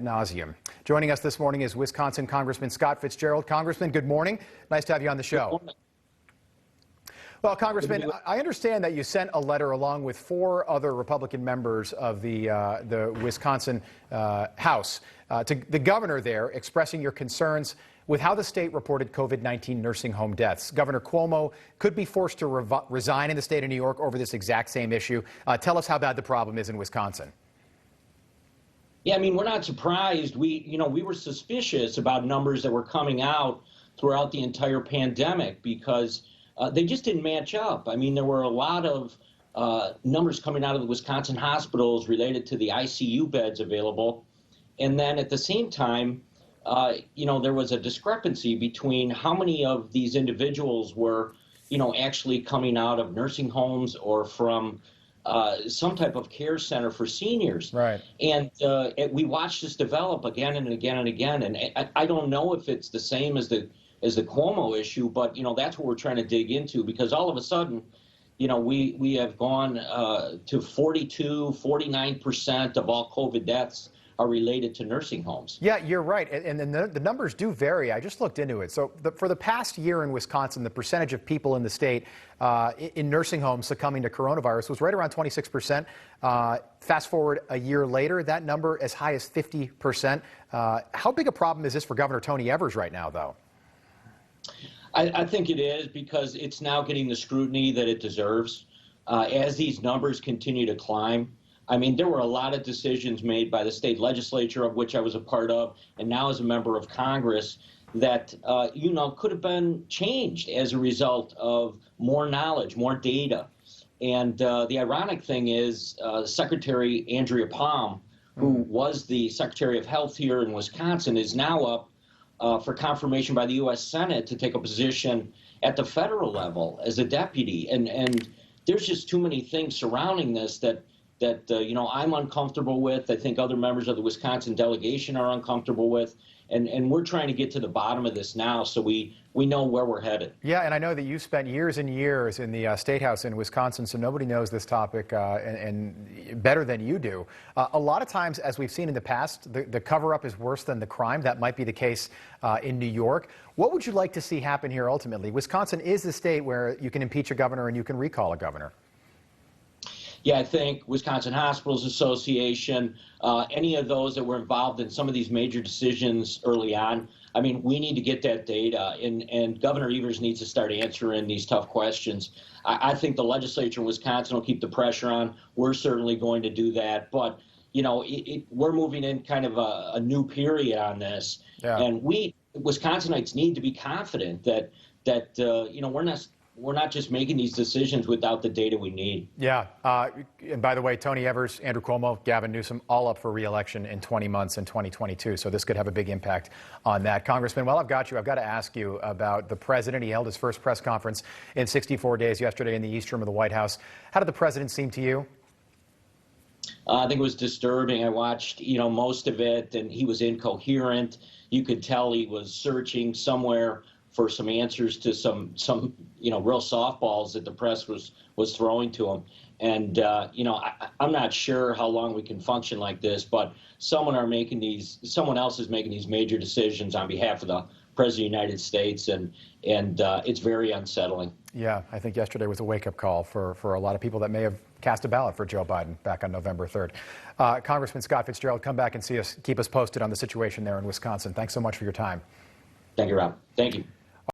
Nauseum. Joining us this morning is Wisconsin Congressman Scott Fitzgerald. Congressman, good morning. Nice to have you on the show. Well, Congressman, I understand that you sent a letter along with 4 other Republican members of the Wisconsin House to the governor there, expressing your concerns with how the state reported COVID-19 nursing home deaths. Governor Cuomo could be forced to resign in the state of New York over this exact same issue. Tell us how bad the problem is in Wisconsin. Yeah, I mean, we're not surprised. We were suspicious about numbers that were coming out throughout the entire pandemic because they just didn't match up. I mean, there were a lot of numbers coming out of the Wisconsin hospitals related to the ICU beds available. And then at the same time, there was a discrepancy between how many of these individuals were, actually coming out of nursing homes or from some type of care center for seniors. Right. And we watched this develop again and again and again. And I don't know if it's the same as the Cuomo issue, but, that's what we're trying to dig into, because all of a sudden, we have gone to 49% of all COVID deaths are related to nursing homes. Yeah, you're right. And the numbers do vary. I just looked into it. So for the past year in Wisconsin, the percentage of people in the state in nursing homes succumbing to coronavirus was right around 26%. Fast forward a year later, that number as high as 50%. How big a problem is this for Governor Tony Evers right now, though? I think it is, because it's now getting the scrutiny that it deserves. As these numbers continue to climb, I mean, there were a lot of decisions made by the state legislature, of which I was a part of, and now as a member of Congress, that, could have been changed as a result of more knowledge, more data. And the ironic thing is Secretary Andrea Palm, who was the Secretary of Health here in Wisconsin, is now up for confirmation by the U.S. Senate to take a position at the federal level as a deputy. And there's just too many things surrounding this that I'm uncomfortable with. I think other members of the Wisconsin delegation are uncomfortable with. And we're trying to get to the bottom of this now so we know where we're headed. Yeah, and I know that you spent years and years in the State House in Wisconsin, so nobody knows this topic and better than you do. A lot of times, as we've seen in the past, the cover-up is worse than the crime. That might be the case in New York. What would you like to see happen here ultimately? Wisconsin is the state where you can impeach a governor and you can recall a governor. Yeah, I think Wisconsin Hospitals Association, any of those that were involved in some of these major decisions early on, I mean, we need to get that data, and Governor Evers needs to start answering these tough questions. I think the legislature in Wisconsin will keep the pressure on. We're certainly going to do that. But, we're moving in kind of a new period on this. Yeah. And Wisconsinites need to be confident that we're not just making these decisions without the data we need. Yeah. And by the way, Tony Evers, Andrew Cuomo, Gavin Newsom, all up for re-election in 20 months in 2022. So this could have a big impact on that. Congressman, while I've got you, I've got to ask you about the president. He held his first press conference in 64 days yesterday in the East Room of the White House. How did the president seem to you? I think it was disturbing. I watched, most of it, and he was incoherent. You could tell he was searching somewhere for some answers to some real softballs that the press was throwing to him. And I'm not sure how long we can function like this, but someone else is making these major decisions on behalf of the President of the United States, and it's very unsettling. Yeah, I think yesterday was a wake-up call for a lot of people that may have cast a ballot for Joe Biden back on November 3rd. Congressman Scott Fitzgerald, come back and keep us posted on the situation there in Wisconsin. Thanks so much for your time. Thank you, Rob. Thank you.